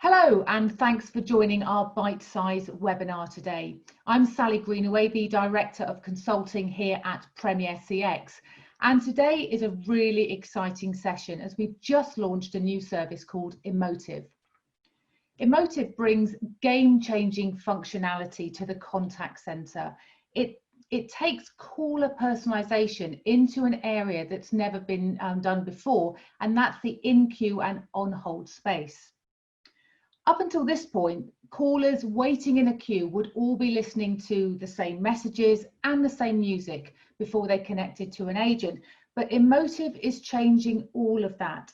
Hello, and thanks for joining our bite-size webinar today. I'm Sally Greenaway, the Director of Consulting here at Premier CX. And today is a really exciting session as we've just launched a new service called Emotive. Emotive brings game-changing functionality to the contact center. It takes caller personalization into an area that's never been done before, and that's the in-queue and on-hold space. Up until this point, callers waiting in a queue would all be listening to the same messages and the same music before they connected to an agent. But Emotive is changing all of that.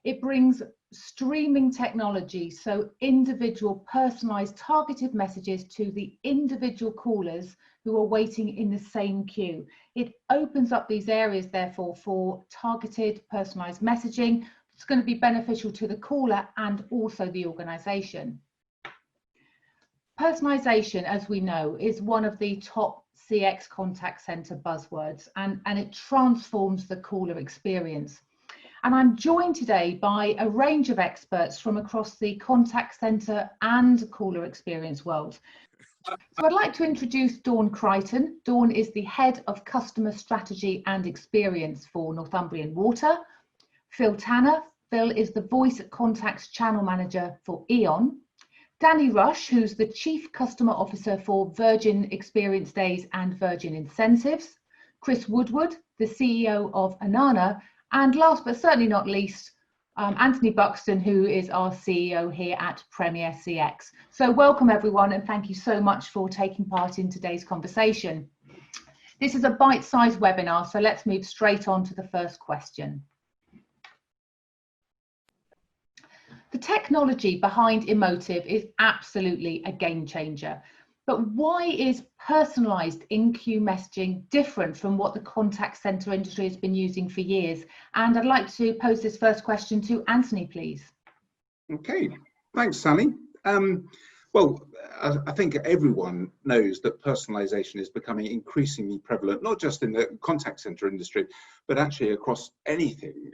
It brings streaming technology, so individual personalized targeted messages to the individual callers who are waiting in the same queue. It opens up these areas, therefore, for targeted personalized messaging. It's going to be beneficial to the caller and also the organization. Personalization, as we know, is one of the top CX contact center buzzwords, and it transforms the caller experience. And I'm joined today by a range of experts from across the contact center and caller experience world. So I'd like to introduce Dawn Crichton. Dawn is the Head of Customer Strategy and Experience for Northumbrian Water. Phil Tanner. Phil is the Voice Contacts Channel Manager for E.ON. Danny Rush, who's the Chief Customer Officer for Virgin Experience Days and Virgin Incentives. Chris Woodward, the CEO of Anana. And last but certainly not least, Anthony Buxton, who is our CEO here at Premier CX. So welcome everyone, and thank you so much for taking part in today's conversation. This is a bite-sized webinar, so let's move straight on to the first question. The technology behind Emotive is absolutely a game changer, but why is personalized in-queue messaging different from what the contact center industry has been using for years? And I'd like to pose this first question to Anthony, please. Okay, thanks, Sally. Well, I think everyone knows that personalization is becoming increasingly prevalent, not just in the contact center industry, but actually across anything.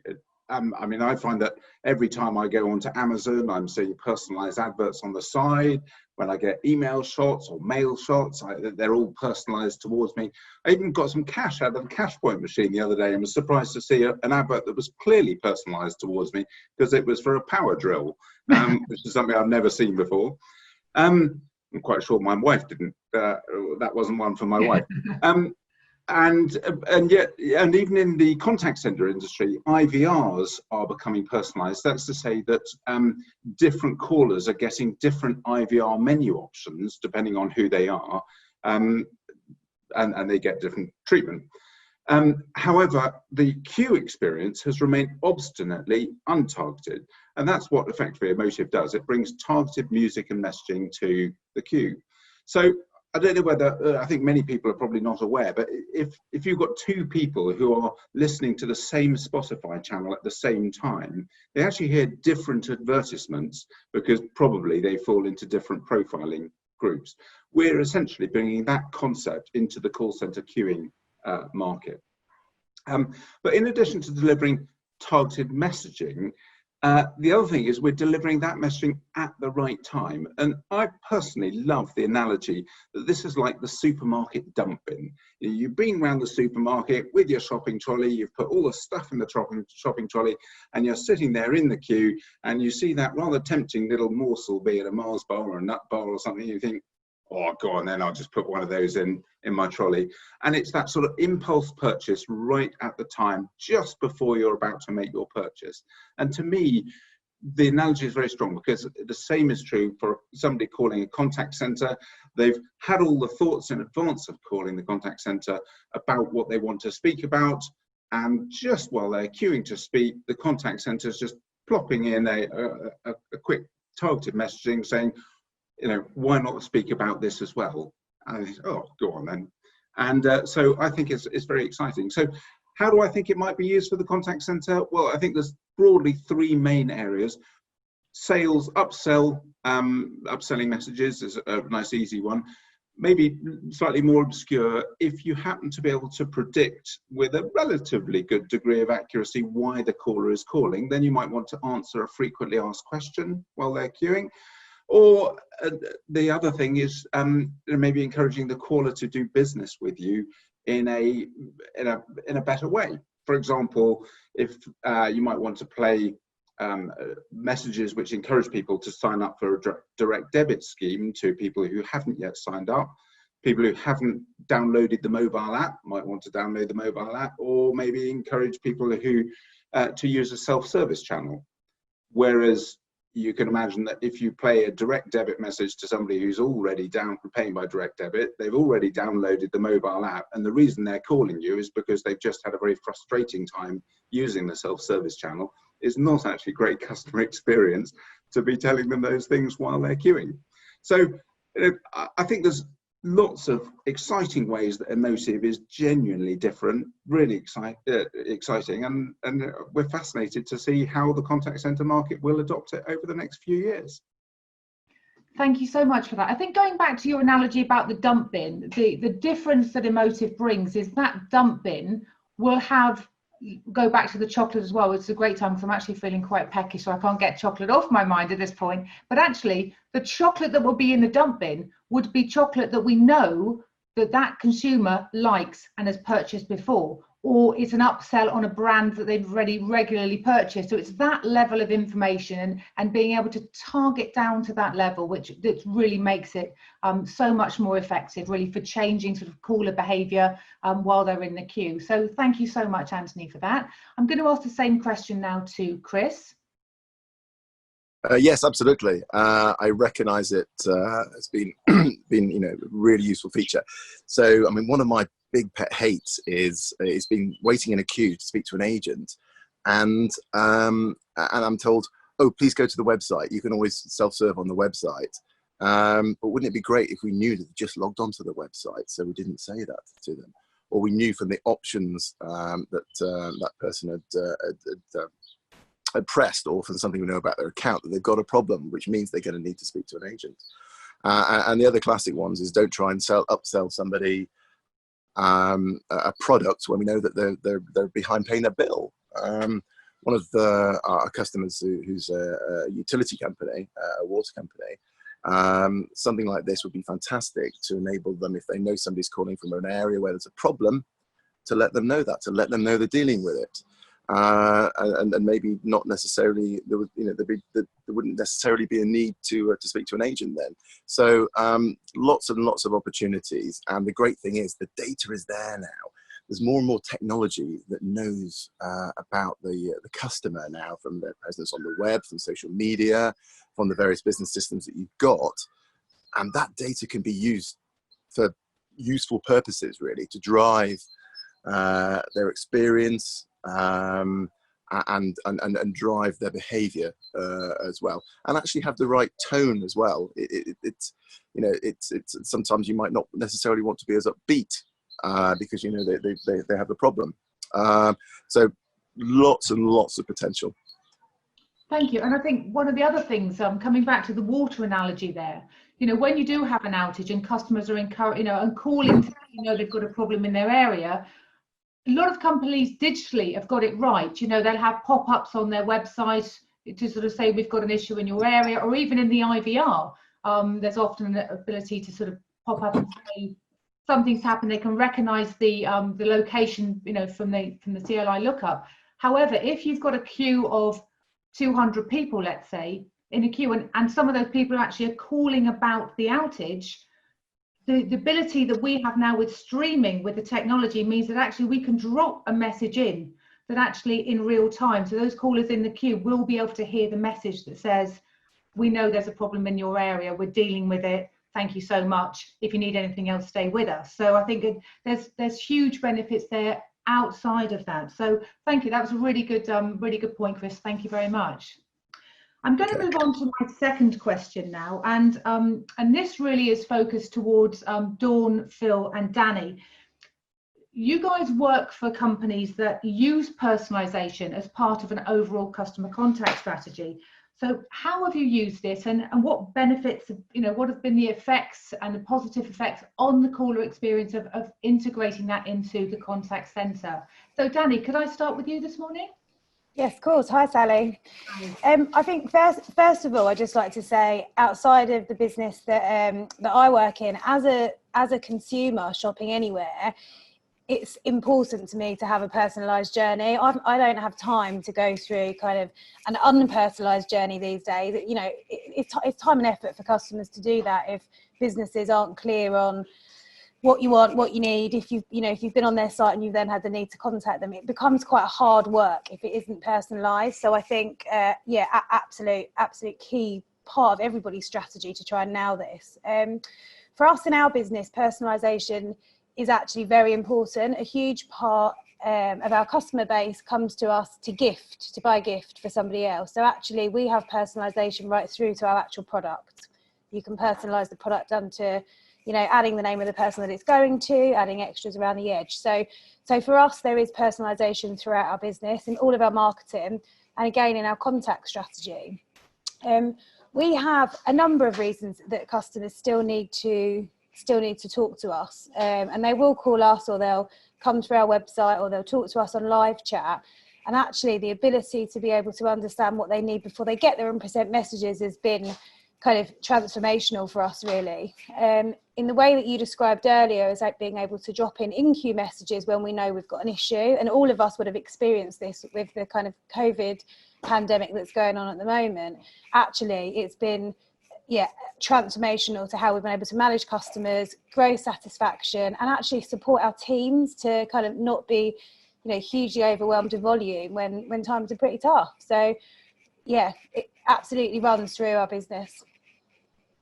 I mean, I find that every time I go onto Amazon, I'm seeing personalized adverts on the side. When I get email shots or mail shots, they're all personalized towards me. I even got some cash out of the cash point machine the other day and was surprised to see an advert that was clearly personalized towards me because it was for a power drill, which is something I've never seen before. I'm quite sure my wife didn't, that wasn't one for my wife. And even in the contact center industry, IVRs are becoming personalized. That's to say that different callers are getting different IVR menu options depending on who they are, and they get different treatment. However, the queue experience has remained obstinately untargeted, and that's what effectively Emotive does. It brings targeted music and messaging to the queue. So I don't know whether, I think many people are probably not aware, but if you've got two people who are listening to the same Spotify channel at the same time, they actually hear different advertisements because probably they fall into different profiling groups. We're essentially bringing that concept into the call center queuing market. But in addition to delivering targeted messaging, the other thing is we're delivering that messaging at the right time. And I personally love the analogy that this is like the supermarket dump bin. You've been around the supermarket with your shopping trolley, you've put all the stuff in the shopping trolley, and you're sitting there in the queue, and you see that rather tempting little morsel, be it a Mars bar or a nut bar or something, you think, oh, go on then, I'll just put one of those in my trolley. And it's that sort of impulse purchase right at the time, just before you're about to make your purchase. And to me, the analogy is very strong because the same is true for somebody calling a contact center. They've had all the thoughts in advance of calling the contact center about what they want to speak about. And just while they're queuing to speak, the contact center is just plopping in a quick targeted messaging saying, you know, why not speak about this as well? And oh, go on then. And so I think it's very exciting. So how do I think it might be used for the contact center? Well, I think there's broadly three main areas. Sales, upselling messages is a nice easy one. maybe slightly more obscure, if you happen to be able to predict with a relatively good degree of accuracy why the caller is calling, then you might want to answer a frequently asked question while they're queuing. Or the other thing is maybe encouraging the caller to do business with you in a better way. For example, if you might want to play messages which encourage people to sign up for a direct debit scheme to people who haven't yet signed up. People who haven't downloaded the mobile app might want to download the mobile app, or maybe encourage people who to use a self-service channel. Whereas you can imagine that if you play a direct debit message to somebody who's already down for paying by direct debit, they've already downloaded the mobile app, and the reason they're calling you is because they've just had a very frustrating time using the self-service channel. It's not actually great customer experience to be telling them those things while they're queuing. So I think there's lots of exciting ways that Emotiv is genuinely different, really exciting, and we're fascinated to see how the contact center market will adopt it over the next few years. Thank you so much for that. I think going back to your analogy about the dump bin, the difference that Emotiv brings is that dump bin will go back to the chocolate as well. It's a great time because I'm actually feeling quite peckish, so I can't get chocolate off my mind at this point. But actually, the chocolate that will be in the dump bin would be chocolate that we know that consumer likes and has purchased before, or it's an upsell on a brand that they've already regularly purchased. So it's that level of information and being able to target down to that level, which really makes it so much more effective, really, for changing sort of caller behaviour while they're in the queue. So thank you so much, Anthony, for that. I'm going to ask the same question now to Chris. Yes, absolutely. I recognise it as been a really useful feature. So, I mean, one of my big pet hates is being waiting in a queue to speak to an agent, and I'm told, oh, please go to the website. You can always self-serve on the website. But wouldn't it be great if we knew that they just logged onto the website, so we didn't say that to them, or we knew from the options that person had pressed, or from something we know about their account, that they've got a problem, which means they're going to need to speak to an agent. And the other classic ones is don't try and upsell somebody a product when we know that they're behind paying their bill. One of our customers who's a utility company, a water company, something like this would be fantastic to enable them, if they know somebody's calling from an area where there's a problem, to let them know that, to let them know they're dealing with it. And maybe not necessarily there wouldn't necessarily be a need to speak to an agent then. So lots and lots of opportunities, and the great thing is the data is there now. There's more and more technology that knows about the customer now, from their presence on the web, from social media, from the various business systems that you've got, and that data can be used for useful purposes, really, to drive their experience. And drive their behaviour as well, and actually have the right tone as well. It's sometimes you might not necessarily want to be as upbeat because they have a problem. So lots and lots of potential. Thank you. And I think one of the other things, coming back to the water analogy there, when you do have an outage and customers are and calling to they've got a problem in their area. A lot of companies digitally have got it right. They'll have pop-ups on their website to sort of say we've got an issue in your area, or even in the IVR. There's often an ability to sort of pop up and say something's happened. They can recognise the location, from the CLI lookup. However, if you've got a queue of 200 people, let's say, in a queue, and some of those people actually are calling about the outage. The ability that we have now with streaming, with the technology, means that actually we can drop a message in that actually in real time. So those callers in the queue will be able to hear the message that says, we know there's a problem in your area, we're dealing with it, thank you so much. If you need anything else, stay with us. So I think there's huge benefits there outside of that. So thank you. That was a really good point, Chris. Thank you very much. I'm going to move on to my second question now, and this really is focused towards Dawn, Phil, and Danny. You guys work for companies that use personalization as part of an overall customer contact strategy. So how have you used it, and what benefits, what have been the effects and the positive effects on the caller experience of integrating that into the contact centre? So Danny, could I start with you this morning? Yes, of course. Hi, Sally. Hi. I think first of all, I'd just like to say, outside of the business that I work in, as a consumer shopping anywhere, it's important to me to have a personalised journey. I don't have time to go through kind of an unpersonalised journey these days. It's time and effort for customers to do that if businesses aren't clear on what you want, what you need. If you've been on their site and you've then had the need to contact them, it becomes quite hard work if it isn't personalised. So I think, absolute key part of everybody's strategy to try and nail this. For us in our business, personalisation is actually very important. A huge part of our customer base comes to us to buy a gift for somebody else. So actually we have personalisation right through to our actual product. You can personalise the product down to, adding the name of the person that it's going to, adding extras around the edge. So for us, there is personalisation throughout our business in all of our marketing, and again in our contact strategy. We have a number of reasons that customers still need to talk to us, and they will call us, or they'll come through our website, or they'll talk to us on live chat. And actually the ability to be able to understand what they need before they get there and present messages has been kind of transformational for us, really. In the way that you described earlier, as like being able to drop in queue messages when we know we've got an issue, and all of us would have experienced this with the kind of COVID pandemic that's going on at the moment. Actually, it's been transformational to how we've been able to manage customers, grow satisfaction, and actually support our teams to kind of not be, hugely overwhelmed with volume when times are pretty tough. So yeah, it absolutely runs through our business.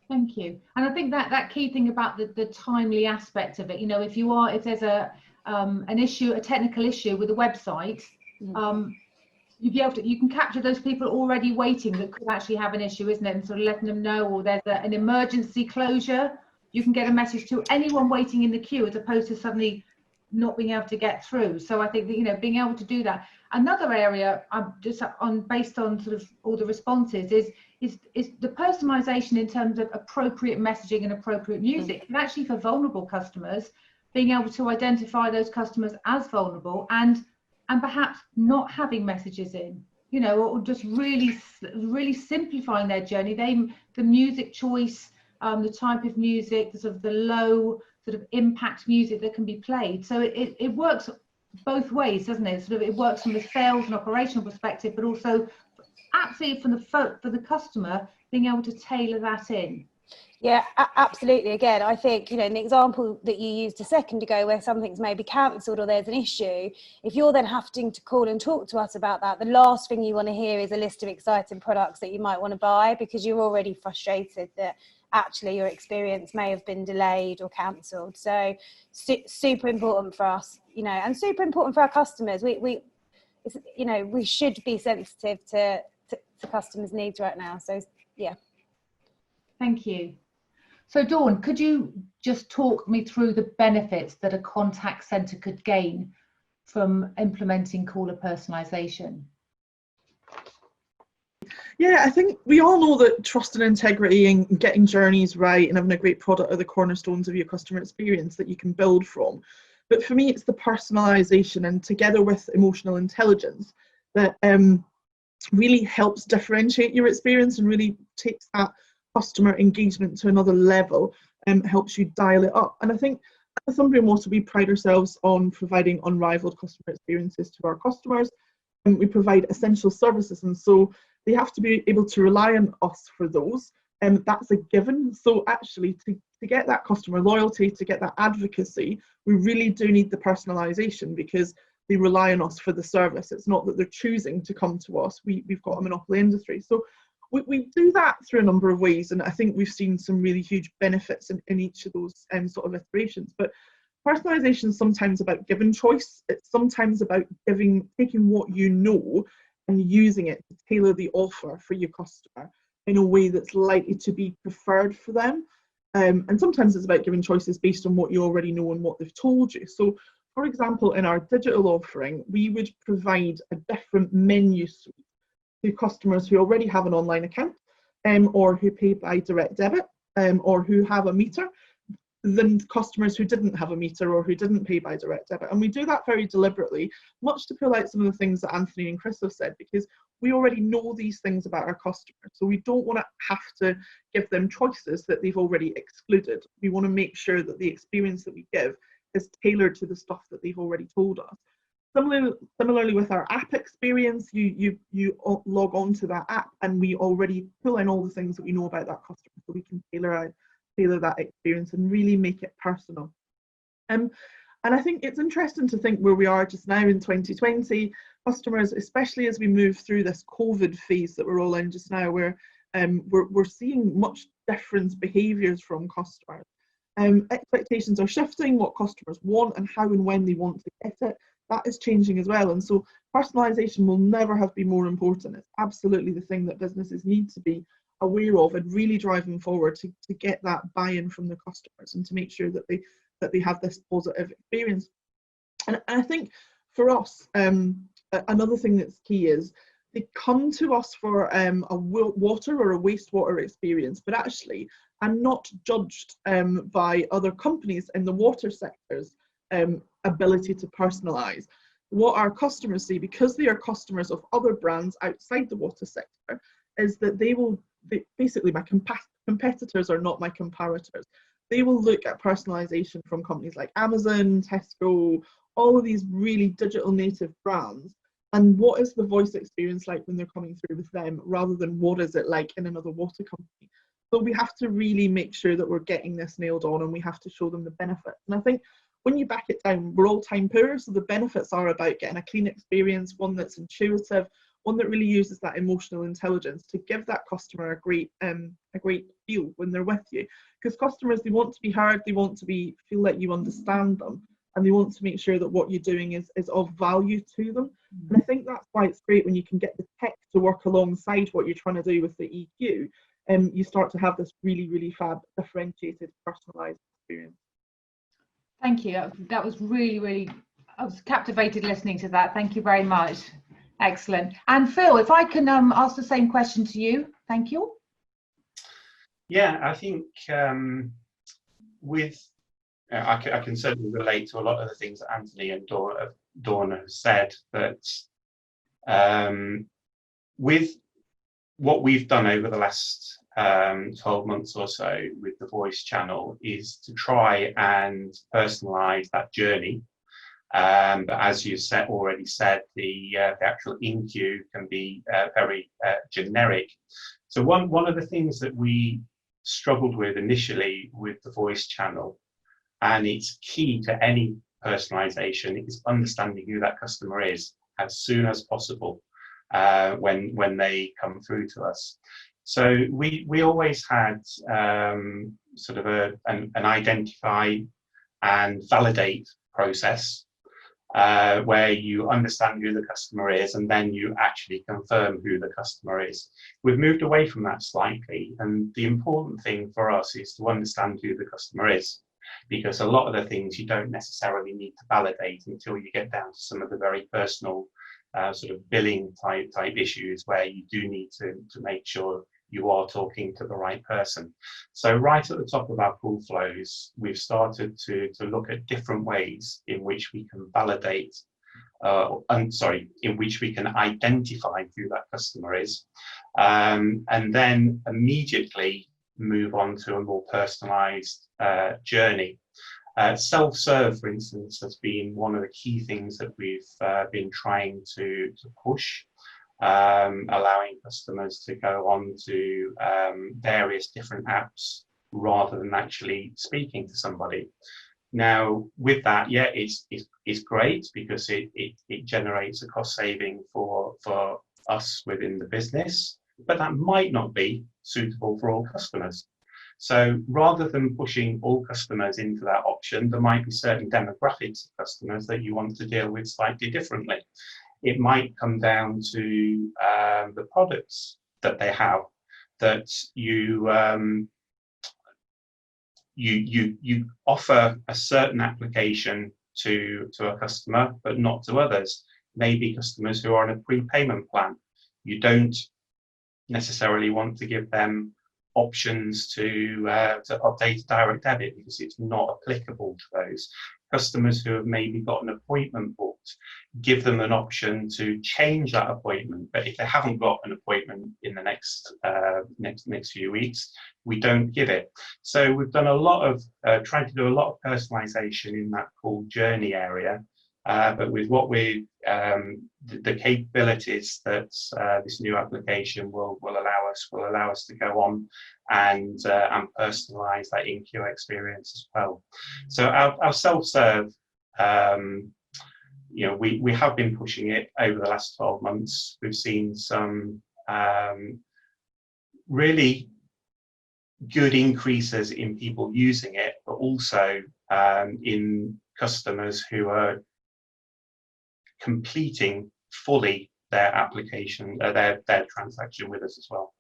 Thank you. And I think that key thing about the timely aspect of it, if there's an issue, a technical issue with a website, you can capture those people already waiting that could actually have an issue, isn't it? And sort of letting them know, or there's an emergency closure. You can get a message to anyone waiting in the queue, as opposed to suddenly not being able to get through. So I think that, being able to do that. Another area, based on sort of all the responses, is the personalization in terms of appropriate messaging and appropriate music. And actually, for vulnerable customers, being able to identify those customers as vulnerable and perhaps not having messages in, or just really simplifying their journey. The music choice, the type of music, the low sort of impact music that can be played. So it works both ways, doesn't it? Sort of, it works from the sales and operational perspective, but also absolutely for the customer, being able to tailor that in. Yeah, absolutely. Again, I think, in the example that you used a second ago, where something's maybe cancelled or there's an issue, if you're then having to call and talk to us about that, the last thing you want to hear is a list of exciting products that you might want to buy, because you're already frustrated that actually your experience may have been delayed or cancelled. So super important for us, and super important for our customers. We should be sensitive to customers' needs right now. So yeah. Thank you. So Dawn, could you just talk me through the benefits that a contact centre could gain from implementing caller personalisation? Yeah, I think we all know that trust and integrity and getting journeys right and having a great product are the cornerstones of your customer experience that you can build from. But for me, it's the personalisation, and together with emotional intelligence, that really helps differentiate your experience and really takes that customer engagement to another level and helps you dial it up. And I think at Thumbria Motor, we pride ourselves on providing unrivaled customer experiences to our customers, and we provide essential services, and so they have to be able to rely on us for those, and that's a given. So actually, to get that customer loyalty, to get that advocacy, we really do need the personalisation, because they rely on us for the service. It's not that they're choosing to come to us. We've got a monopoly industry. So we do that through a number of ways, and I think we've seen some really huge benefits in each of those sort of iterations. But personalisation is sometimes about giving choice. It's sometimes about taking what you know and using it to tailor the offer for your customer in a way that's likely to be preferred for them. And sometimes it's about giving choices based on what you already know and what they've told you. So, for example, in our digital offering, we would provide a different menu suite to customers who already have an online account, or who pay by direct debit, or who have a meter, than customers who didn't have a meter or who didn't pay by direct debit. And we do that very deliberately, much to pull out some of the things that Anthony and Chris have said, because we already know these things about our customers. So we don't want to have to give them choices that they've already excluded. We want to make sure that the experience that we give is tailored to the stuff that they've already told us. Similarly with our app experience, you log on to that app and we already pull in all the things that we know about that customer, so we can tailor that experience and really make it personal. And I think it's interesting to think where we are just now in 2020, customers, especially as we move through this COVID phase that we're all in just now, where we're seeing much different behaviours from customers. Expectations are shifting, what customers want and how and when they want to get it, that is changing as well. And so personalisation will never have been more important. It's absolutely the thing that businesses need to be aware of and really driving forward to get that buy-in from the customers and to make sure that they have this positive experience. And I think for us, another thing that's key is they come to us for a water or a wastewater experience, but actually are not judged by other companies in the water sector's ability to personalise. What our customers see, because they are customers of other brands outside the water sector, is that basically my competitors are not my comparators. They will look at personalisation from companies like Amazon, Tesco, all of these really digital native brands, and what is the voice experience like when they're coming through with them, rather than what is it like in another water company. So we have to really make sure that we're getting this nailed on, and we have to show them the benefits. And I think when you back it down, we're all time poor, so the benefits are about getting a clean experience, one that's intuitive, one that really uses that emotional intelligence to give that customer a great feel when they're with you. Because customers, they want to be heard, they want to feel like you understand them, and they want to make sure that what you're doing is of value to them. And I think that's why it's great when you can get the tech to work alongside what you're trying to do with the EQ, and you start to have this really, really fab, differentiated, personalised experience. Thank you. That was really, I was captivated listening to that. Thank you very much. Excellent. And Phil, if I can ask the same question to you. Thank you. Yeah, I think I can certainly relate to a lot of the things that Anthony and Dawn have said, that with what we've done over the last 12 months or so with the voice channel is to try and personalise that journey. But as you already said, the actual in-queue can be very generic. So one of the things that we struggled with initially with the voice channel, and it's key to any personalisation, is understanding who that customer is as soon as possible when they come through to us. So we always had sort of an identify and validate process where you understand who the customer is and then you actually confirm who the customer is. We've moved away from that slightly, and the important thing for us is to understand who the customer is, because a lot of the things you don't necessarily need to validate until you get down to some of the very personal sort of billing type issues where you do need to make sure you are talking to the right person. So right at the top of our pull flows, we've started to look at different ways in which we can validate, in which we can identify who that customer is, and then immediately move on to a more personalized journey. Self-serve, for instance, has been one of the key things that we've been trying to push, allowing customers to go on to various different apps rather than actually speaking to somebody. Now, with that, yeah, it's great because it generates a cost saving for us within the business, but that might not be suitable for all customers. So rather than pushing all customers into that option, there might be certain demographics of customers that you want to deal with slightly differently. It might come down to the products that they have, that you offer a certain application to a customer, but not to others. Maybe customers who are on a prepayment plan. You don't necessarily want to give them options to update direct debit because it's not applicable to those customers who have maybe got an appointment booked. Give them an option to change that appointment, but if they haven't got an appointment in the next few weeks, we don't give it. So we've done a lot of trying to do a lot of personalization in that call journey area. But with what the capabilities that this new application will allow us to go on and personalise that in-queue experience as well. So our self-serve, we have been pushing it over the last 12 months. We've seen some really good increases in people using it, but also in customers who are completing fully their application, their transaction with us as well.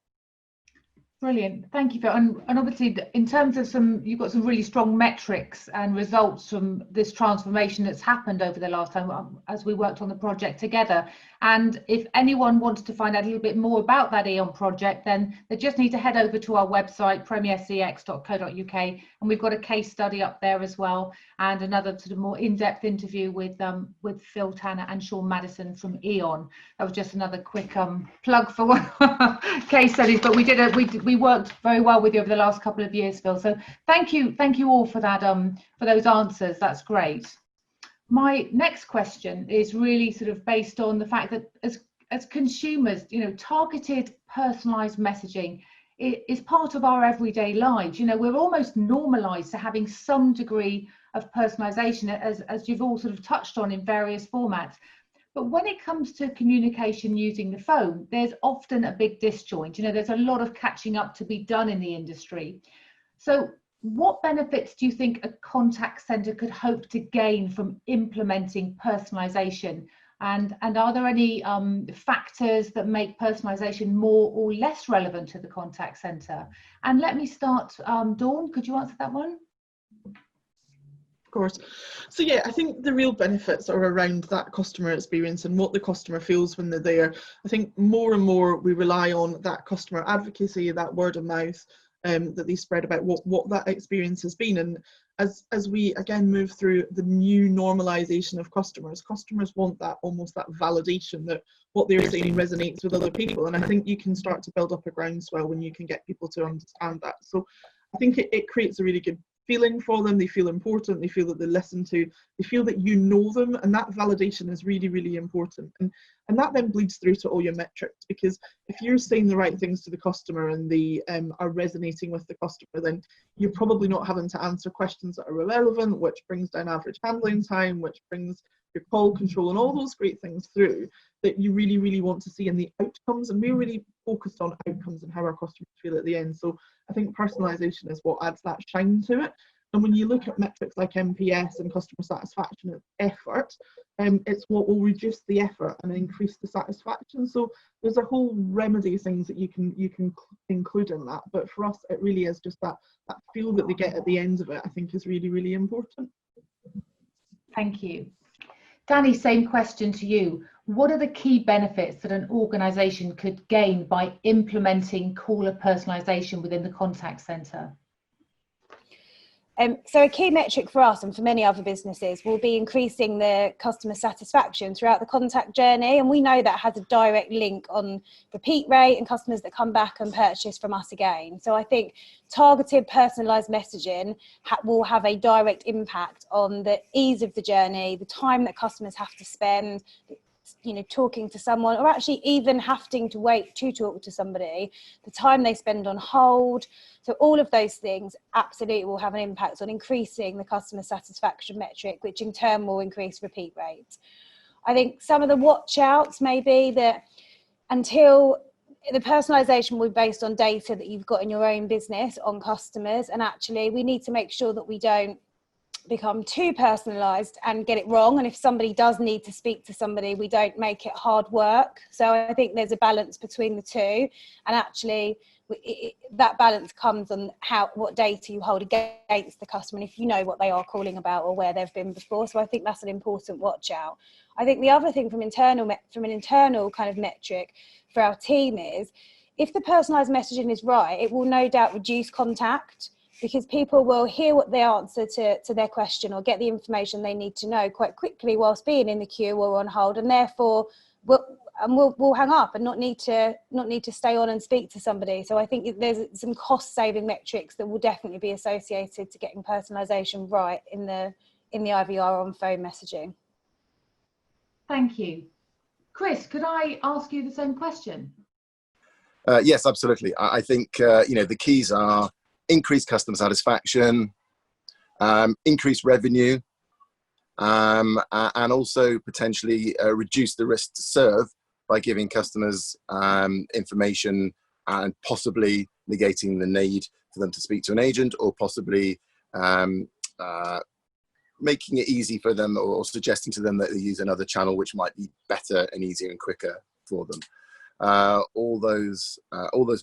Brilliant, thank you, Phil. And obviously, in terms of you've got some really strong metrics and results from this transformation that's happened over the last time as we worked on the project together. And if anyone wants to find out a little bit more about that E.ON project, then they just need to head over to our website, premiercx.co.uk, and we've got a case study up there as well, and another sort of more in-depth interview with Phil Tanner and Sean Madison from E.ON. That was just another quick plug for one case studies, but we worked very well with you over the last couple of years, Phil. So thank you all for that, for those answers. That's great. My next question is really sort of based on the fact that as consumers, targeted personalized messaging is part of our everyday lives. We're almost normalized to having some degree of personalization, as you've all sort of touched on in various formats. But when it comes to communication using the phone, there's often a big disjoint. There's a lot of catching up to be done in the industry. So what benefits do you think a contact centre could hope to gain from implementing personalisation? And are there any factors that make personalisation more or less relevant to the contact centre? And let me start, Dawn, could you answer that one? Of course. So yeah, I think the real benefits are around that customer experience and what the customer feels when they're there. I think more and more we rely on that customer advocacy, that word of mouth, that they spread about what that experience has been. And as we again move through the new normalization of customers want that almost that validation that what they're saying resonates with other people. And I think you can start to build up a groundswell when you can get people to understand that. So I think it creates a really good feeling for them. They feel important, they feel that they're listened to, they feel that you know them, and that validation is really, really important. And that then bleeds through to all your metrics, because if you're saying the right things to the customer and they are resonating with the customer, then you're probably not having to answer questions that are irrelevant, which brings down average handling time, which brings your call control and all those great things through that you really, really want to see in the outcomes. And we're really focused on outcomes and how our customers feel at the end. So I think personalisation is what adds that shine to it. And when you look at metrics like NPS and customer satisfaction and effort, it's what will reduce the effort and increase the satisfaction. So there's a whole remedy of things that you can include in that. But for us, it really is just that feel that they get at the end of it, I think is really, really important. Thank you. Danny, same question to you. What are the key benefits that an organisation could gain by implementing caller personalisation within the contact centre? So a key metric for us and for many other businesses will be increasing the customer satisfaction throughout the contact journey. And we know that has a direct link on repeat rate and customers that come back and purchase from us again. So I think targeted personalised messaging will have a direct impact on the ease of the journey, the time that customers have to spend, talking to someone, or actually even having to wait to talk to somebody, the time they spend on hold. So all of those things absolutely will have an impact on increasing the customer satisfaction metric, which in turn will increase repeat rates. I think some of the watch outs may be that until the personalisation will be based on data that you've got in your own business on customers, and actually we need to make sure that we don't become too personalised and get it wrong. And if somebody does need to speak to somebody, we don't make it hard work. So I think there's a balance between the two, and actually that balance comes on what data you hold against the customer, and if you know what they are calling about or where they've been before. So I think that's an important watch out. I think the other thing from an internal kind of metric for our team is, if the personalised messaging is right, it will no doubt reduce contact, because people will hear what the answer to their question or get the information they need to know quite quickly whilst being in the queue or on hold, and therefore we'll hang up and not need to stay on and speak to somebody. So I think there's some cost saving metrics that will definitely be associated to getting personalisation right in the IVR on phone messaging. Thank you. Chris, could I ask you the same question? Yes, absolutely. I think the keys are increased customer satisfaction, increased revenue, and also potentially reduce the risk to serve by giving customers information and possibly negating the need for them to speak to an agent, or possibly making it easy for them, or suggesting to them that they use another channel which might be better and easier and quicker for them. All those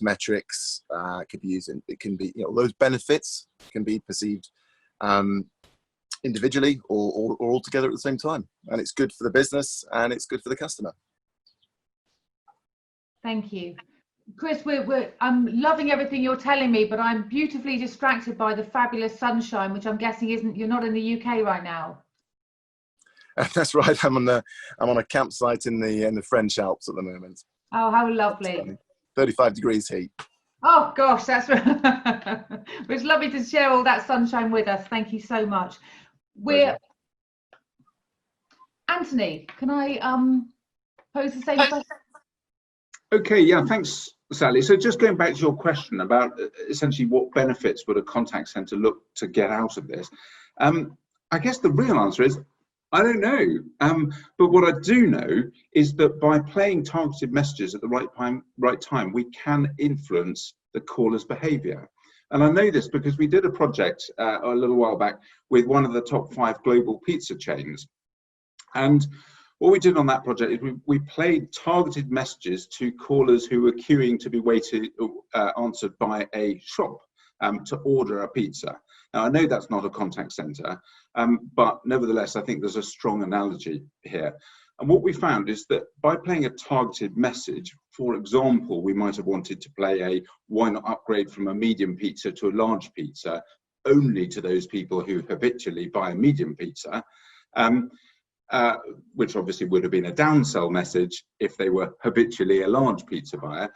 metrics could be used, and it can be, those benefits can be perceived individually or all together at the same time, and it's good for the business and it's good for the customer. Thank you. Chris, I'm loving everything you're telling me, but I'm beautifully distracted by the fabulous sunshine, which I'm guessing you're not in the UK right now. That's right. I'm on a campsite in the French Alps at the moment. Oh, how lovely. 35 degrees heat. Oh gosh, that's it's lovely to share all that sunshine with us. Thank you so much. Anthony, can I pose the same question? Okay, yeah, thanks, Sally. So just going back to your question about essentially what benefits would a contact centre look to get out of this, I guess the real answer is, I don't know. But what I do know is that by playing targeted messages at the right time, we can influence the caller's behaviour. And I know this because we did a project a little while back with one of the top 5 global pizza chains. And what we did on that project is we played targeted messages to callers who were queuing to be answered by a shop to order a pizza. Now, I know that's not a contact centre, but nevertheless, I think there's a strong analogy here. And what we found is that by playing a targeted message, for example, we might have wanted to play a why not upgrade from a medium pizza to a large pizza only to those people who habitually buy a medium pizza, which obviously would have been a downsell message if they were habitually a large pizza buyer.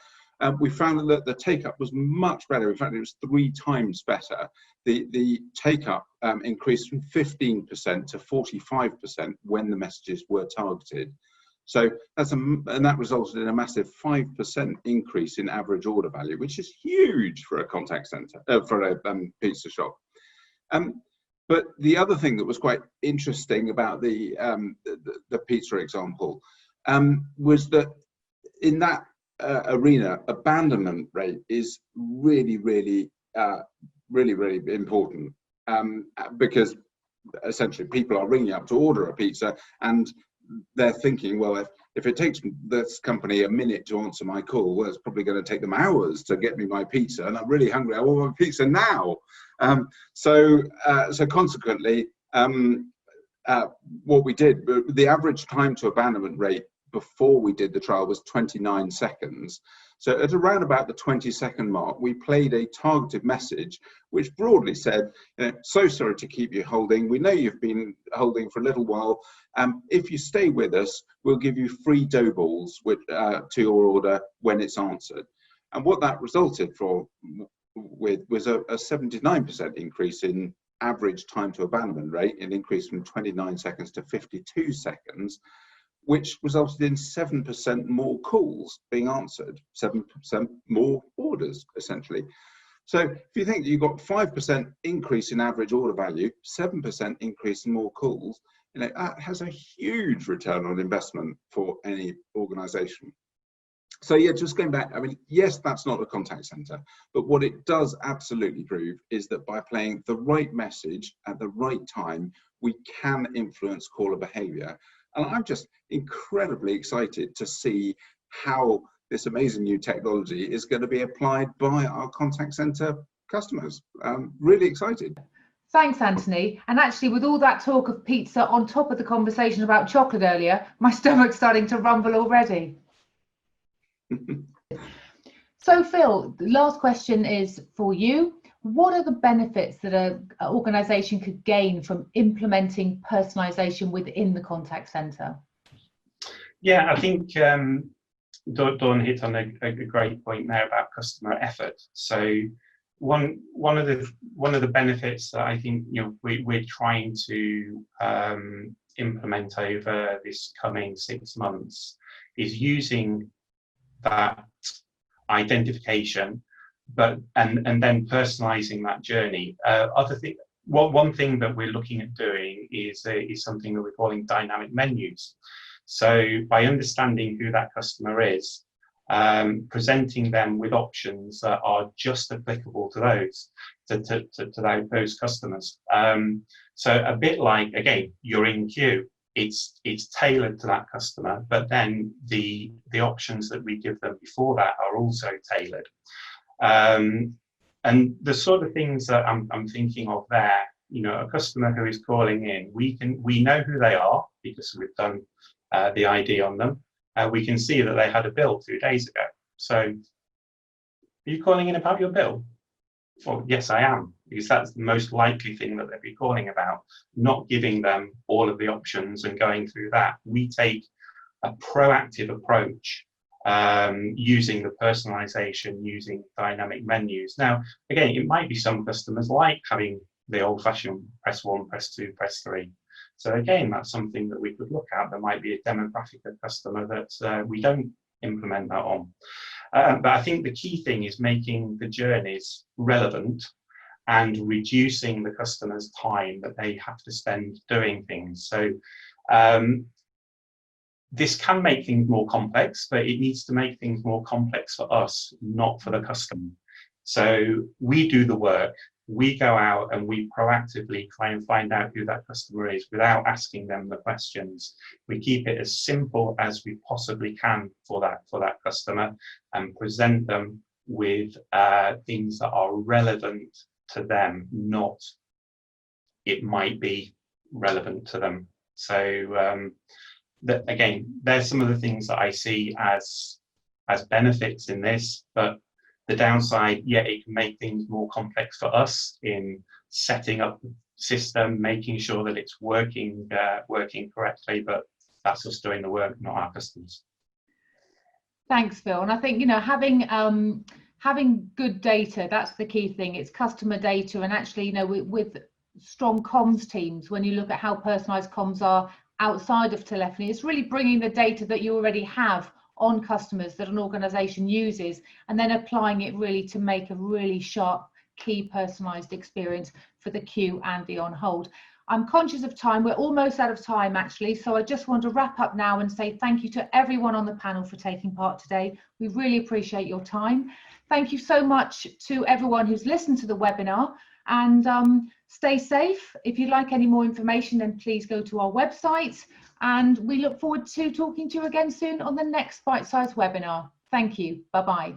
We found that the take-up was much better. In fact, it was 3 times better. The take-up increased from 15% to 45% when the messages were targeted. So and that resulted in a massive 5% increase in average order value, which is huge for a contact center, for a pizza shop. But the other thing that was quite interesting about the pizza example was that in that arena, abandonment rate is really important, because essentially people are ringing up to order a pizza and they're thinking, well, if it takes this company a minute to answer my call, well, it's probably going to take them hours to get me my pizza, and I'm really hungry. I want my pizza now. So consequently, what we did, the average time to abandonment rate before we did the trial was 29 seconds. So at around about the 20-second mark, we played a targeted message which broadly said, so sorry to keep you holding. We know you've been holding for a little while. If you stay with us, we'll give you free dough balls to your order when it's answered. And what that resulted with was a 79% increase in average time to abandonment rate, an increase from 29 seconds to 52 seconds, which resulted in 7% more calls being answered, 7% more orders, essentially. So if you think that you've got 5% increase in average order value, 7% increase in more calls, that has a huge return on investment for any organisation. So yeah, just going back, I mean, yes, that's not a contact centre, but what it does absolutely prove is that by playing the right message at the right time, we can influence caller behaviour. And I'm just incredibly excited to see how this amazing new technology is going to be applied by our contact center customers. Really excited. Thanks, Anthony. And actually, with all that talk of pizza on top of the conversation about chocolate earlier, my stomach's starting to rumble already. So, Phil, the last question is for you. What are the benefits that an organisation could gain from implementing personalisation within the contact centre? Yeah, I think Dawn hit on a great point there about customer effort. So one of the benefits that I think we're trying to implement over this coming 6 months is using that identification, and then personalising that journey. One thing that we're looking at doing is something that we're calling dynamic menus. So by understanding who that customer is, presenting them with options that are just applicable to those customers. So a bit like, again, you're in queue. It's tailored to that customer, but then the options that we give them before that are also tailored. And the sort of things that I'm thinking of there, a customer who is calling in, we know who they are because we've done the ID on them. We can see that they had a bill 2 days ago. So, are you calling in about your bill? Well, yes, I am, because that's the most likely thing that they'd be calling about, not giving them all of the options and going through that. We take a proactive approach using the personalization, using dynamic menus. Now, again, it might be some customers like having the old-fashioned press 1, press 2, press 3. So again, that's something that we could look at. There might be a demographic of customer that we don't implement that on. But I think the key thing is making the journeys relevant and reducing the customer's time that they have to spend doing things. So this can make things more complex, but it needs to make things more complex for us, not for the customer. So we do the work. We go out and we proactively try and find out who that customer is without asking them the questions. We keep it as simple as we possibly can for that customer and present them with things that are relevant to them, not it might be relevant to them. So again, there's some of the things that I see as benefits in this, but the downside, it can make things more complex for us in setting up the system, making sure that it's working correctly, but that's us doing the work, not our customers. Thanks, Phil. And I think, having good data, that's the key thing. It's customer data, and actually, with strong comms teams, when you look at how personalised comms are outside of telephony, it's really bringing the data that you already have on customers that an organisation uses, and then applying it really to make a really sharp, key personalised experience for the queue and the on hold. I'm conscious of time. We're almost out of time, actually, so I just want to wrap up now and say thank you to everyone on the panel for taking part today. We really appreciate your time. Thank you so much to everyone who's listened to the webinar, and stay safe. If you'd like any more information, then please go to our website. And we look forward to talking to you again soon on the next Bite Size webinar. Thank you. Bye-bye.